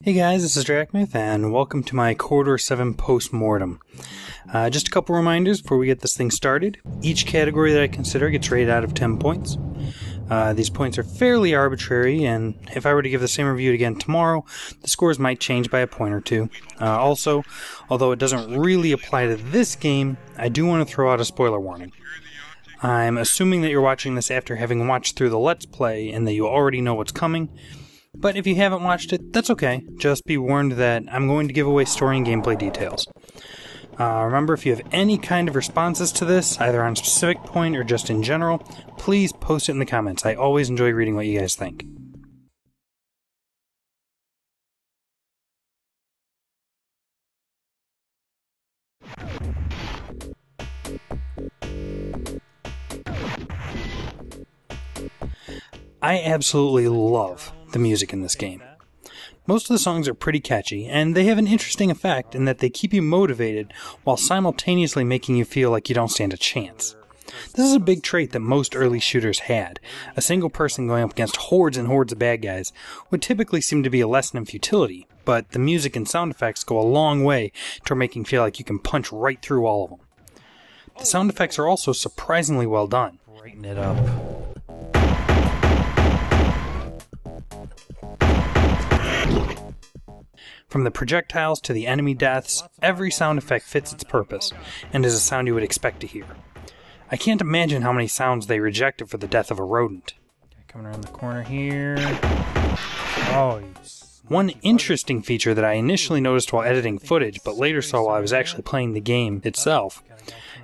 Hey guys, this is Drakmyth, and welcome to my Corridor 7 Post-Mortem. Just a couple reminders before we get this thing started. Each category that I consider gets rated out of 10 points. These points are fairly arbitrary, and if I were to give the same review again tomorrow, the scores might change by a point or two. Also, although it doesn't really apply to this game, I do want to throw out a spoiler warning. I'm assuming that you're watching this after having watched through the Let's Play and that you already know what's coming. But if you haven't watched it, that's okay. Just be warned that I'm going to give away story and gameplay details. Remember, if you have any kind of responses to this, either on a specific point or just in general, please post it in the comments. I always enjoy reading what you guys think. I absolutely love the music in this game. Most of the songs are pretty catchy, and they have an interesting effect in that they keep you motivated while simultaneously making you feel like you don't stand a chance. This is a big trait that most early shooters had. A single person going up against hordes and hordes of bad guys would typically seem to be a lesson in futility, but the music and sound effects go a long way toward making you feel like you can punch right through all of them. The sound effects are also surprisingly well done. Brighten it up. From the projectiles to the enemy deaths, every sound effect fits its purpose, and is a sound you would expect to hear. I can't imagine how many sounds they rejected for the death of a rodent. Coming around the corner here. Oh, one interesting feature that I initially noticed while editing footage, but later saw while I was actually playing the game itself,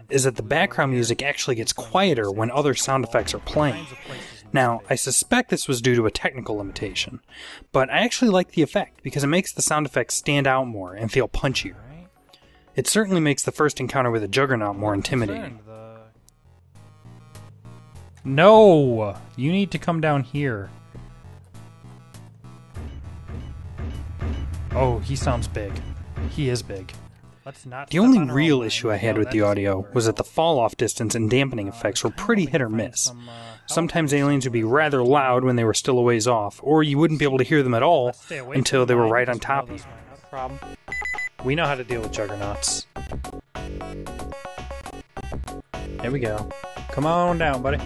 is that the background music actually gets quieter when other sound effects are playing. Now, I suspect this was due to a technical limitation, but I actually like the effect because it makes the sound effects stand out more and feel punchier. It certainly makes the first encounter with a Juggernaut more intimidating. No! You need to come down here. Oh, he sounds big. He is big. The only real issue I had with the audio was that the fall-off distance and dampening effects were pretty hit or miss. Sometimes aliens would be rather loud when they were still a ways off, or you wouldn't be able to hear them at all until they were right on top of you. We know how to deal with Juggernauts. There we go. Come on down, buddy.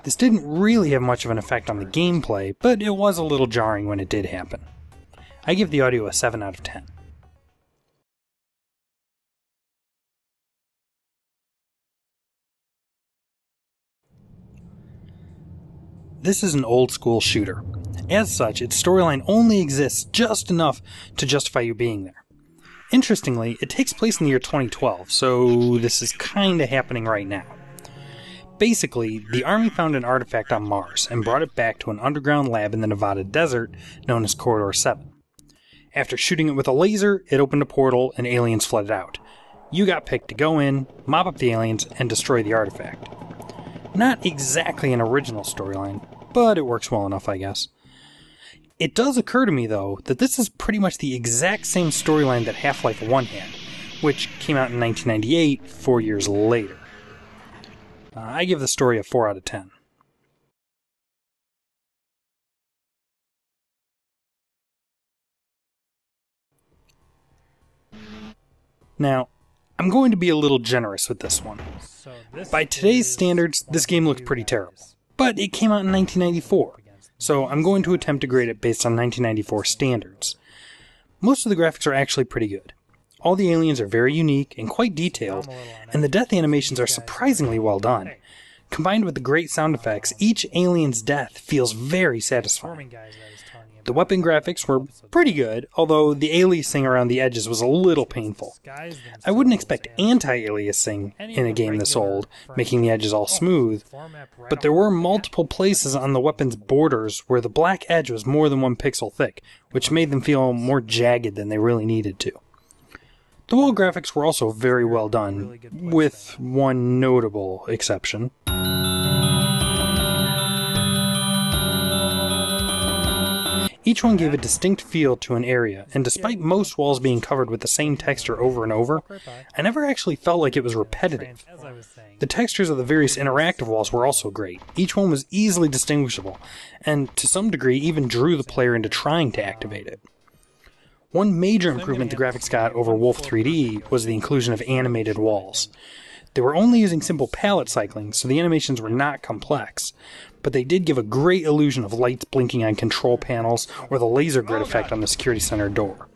This didn't really have much of an effect on the gameplay, but it was a little jarring when it did happen. I give the audio a 7 out of 10. This is an old-school shooter. As such, its storyline only exists just enough to justify you being there. Interestingly, it takes place in the year 2012, so this is kinda happening right now. Basically, the Army found an artifact on Mars and brought it back to an underground lab in the Nevada desert known as Corridor 7. After shooting it with a laser, it opened a portal and aliens flooded out. You got picked to go in, mop up the aliens, and destroy the artifact. Not exactly an original storyline, but it works well enough, I guess. It does occur to me, though, that this is pretty much the exact same storyline that Half-Life 1 had, which came out in 1998, 4 years later. I give the story a 4 out of 10. Now, I'm going to be a little generous with this one. By today's standards, this game looks pretty terrible. But it came out in 1994, so I'm going to attempt to grade it based on 1994 standards. Most of the graphics are actually pretty good. All the aliens are very unique and quite detailed, and the death animations are surprisingly well done. Combined with the great sound effects, each alien's death feels very satisfying. The weapon graphics were pretty good, although the aliasing around the edges was a little painful. I wouldn't expect anti-aliasing in a game this old, making the edges all smooth, but there were multiple places on the weapon's borders where the black edge was more than 1 pixel thick, which made them feel more jagged than they really needed to. The wall graphics were also very well done, with one notable exception. Each one gave a distinct feel to an area, and despite most walls being covered with the same texture over and over, I never actually felt like it was repetitive. The textures of the various interactive walls were also great. Each one was easily distinguishable, and to some degree even drew the player into trying to activate it. One major improvement the graphics got over Wolf 3D was the inclusion of animated walls. They were only using simple palette cycling, so the animations were not complex, but they did give a great illusion of lights blinking on control panels or the laser grid effect on the security center door.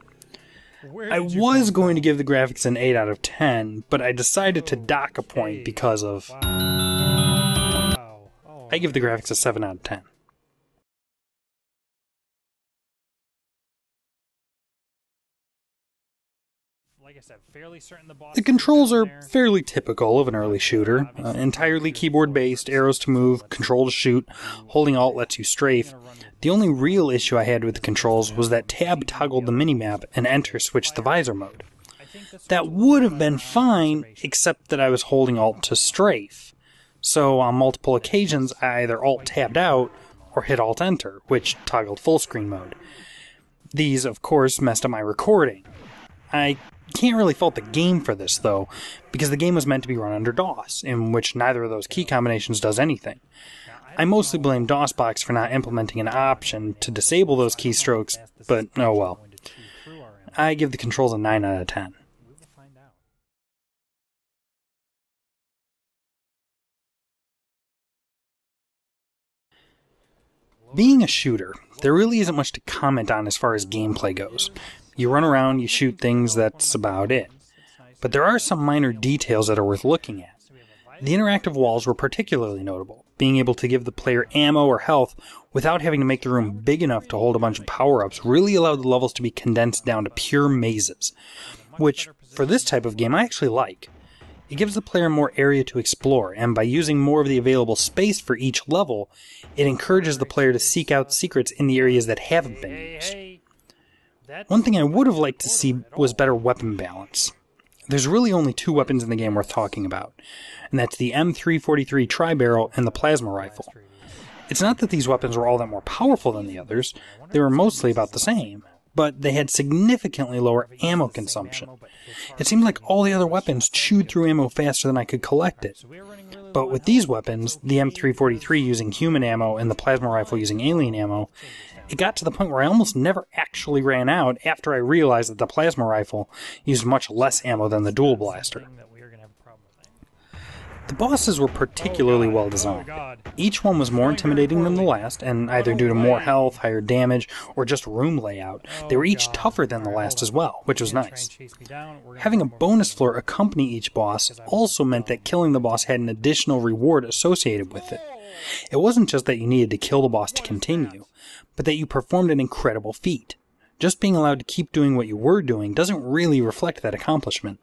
I was going to give the graphics an 8 out of 10, but I decided to dock a point because of... I give the graphics a 7 out of 10. The controls are fairly typical of an early shooter. Entirely keyboard-based, arrows to move, control to shoot, holding Alt lets you strafe. The only real issue I had with the controls was that tab toggled the minimap and enter switched the visor mode. That would have been fine, except that I was holding Alt to strafe. So on multiple occasions I either Alt tabbed out or hit Alt enter, which toggled full screen mode. These, of course, messed up my recording. I can't really fault the game for this, though, because the game was meant to be run under DOS, in which neither of those key combinations does anything. I mostly blame DOSBox for not implementing an option to disable those keystrokes, but oh well. I give the controls a 9 out of 10. Being a shooter, there really isn't much to comment on as far as gameplay goes. You run around, you shoot things, that's about it. But there are some minor details that are worth looking at. The interactive walls were particularly notable. Being able to give the player ammo or health without having to make the room big enough to hold a bunch of power-ups really allowed the levels to be condensed down to pure mazes, which, for this type of game, I actually like. It gives the player more area to explore, and by using more of the available space for each level, it encourages the player to seek out secrets in the areas that haven't been used. One thing I would have liked to see was better weapon balance. There's really only 2 weapons in the game worth talking about, and that's the M343 tri-barrel and the plasma rifle. It's not that these weapons were all that more powerful than the others, they were mostly about the same, but they had significantly lower ammo consumption. It seemed like all the other weapons chewed through ammo faster than I could collect it. But with these weapons, the M343 using human ammo and the plasma rifle using alien ammo, it got to the point where I almost never actually ran out after I realized that the plasma rifle used much less ammo than the dual blaster. The bosses were particularly well designed. Each one was more intimidating than the last, and either due to more health, higher damage, or just room layout, they were each tougher than the last as well, which was nice. Having a bonus floor accompany each boss also meant that killing the boss had an additional reward associated with it. It wasn't just that you needed to kill the boss to continue, but that you performed an incredible feat. Just being allowed to keep doing what you were doing doesn't really reflect that accomplishment.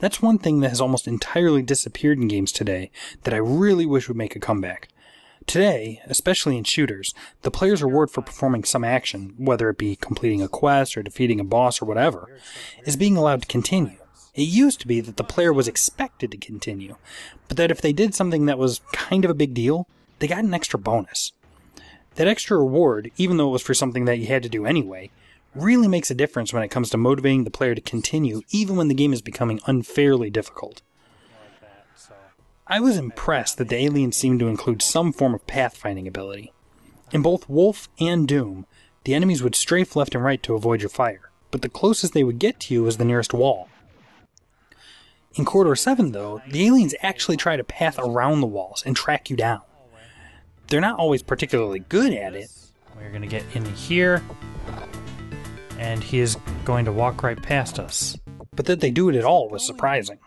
That's one thing that has almost entirely disappeared in games today that I really wish would make a comeback. Today, especially in shooters, the player's reward for performing some action, whether it be completing a quest or defeating a boss or whatever, is being allowed to continue. It used to be that the player was expected to continue, but that if they did something that was kind of a big deal, they got an extra bonus. That extra reward, even though it was for something that you had to do anyway, really makes a difference when it comes to motivating the player to continue, even when the game is becoming unfairly difficult. I was impressed that the aliens seemed to include some form of pathfinding ability. In both Wolf and Doom, the enemies would strafe left and right to avoid your fire, but the closest they would get to you was the nearest wall. In Corridor 7, though, the aliens actually try to path around the walls and track you down. They're not always particularly good at it. We're going to get in here, and he is going to walk right past us. But that they do it at all was surprising.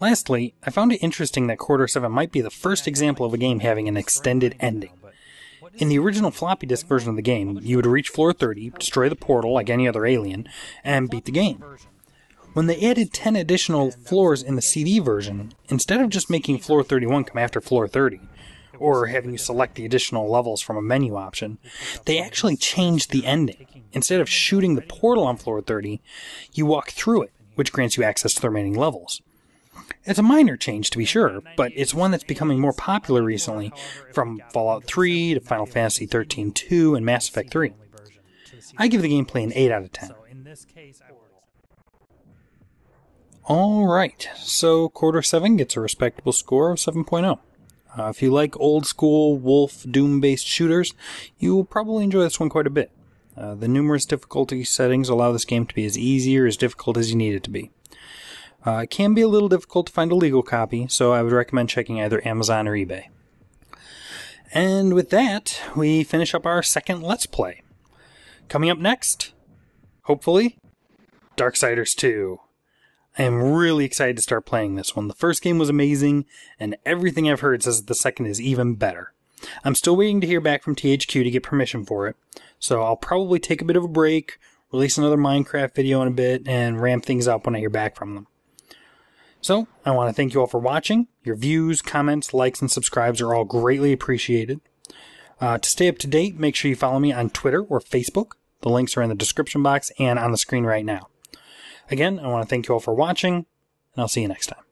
Lastly, I found it interesting that Corridor 7 might be the first example of a game having an extended ending. In the original floppy disk version of the game, you would reach floor 30, destroy the portal like any other alien, and beat the game. When they added 10 additional floors in the CD version, instead of just making floor 31 come after floor 30, or having you select the additional levels from a menu option, they actually changed the ending. Instead of shooting the portal on floor 30, you walk through it, which grants you access to the remaining levels. It's a minor change, to be sure, but it's one that's becoming more popular recently, from Fallout 3 to Final Fantasy XIII-2 and Mass Effect 3. I give the gameplay an 8 out of 10. Alright, so Quarter 7 gets a respectable score of 7.0. If you like old school Wolf Doom-based shooters, you will probably enjoy this one quite a bit. The numerous difficulty settings allow this game to be as easy or as difficult as you need it to be. It can be a little difficult to find a legal copy, so I would recommend checking either Amazon or eBay. And with that, we finish up our second Let's Play. Coming up next, hopefully, Darksiders 2. I am really excited to start playing this one. The first game was amazing, and everything I've heard says that the second is even better. I'm still waiting to hear back from THQ to get permission for it, so I'll probably take a bit of a break, release another Minecraft video in a bit, and ramp things up when I hear back from them. So, I want to thank you all for watching. Your views, comments, likes, and subscribes are all greatly appreciated. To stay up to date, make sure you follow me on Twitter or Facebook. The links are in the description box and on the screen right now. Again, I want to thank you all for watching, and I'll see you next time.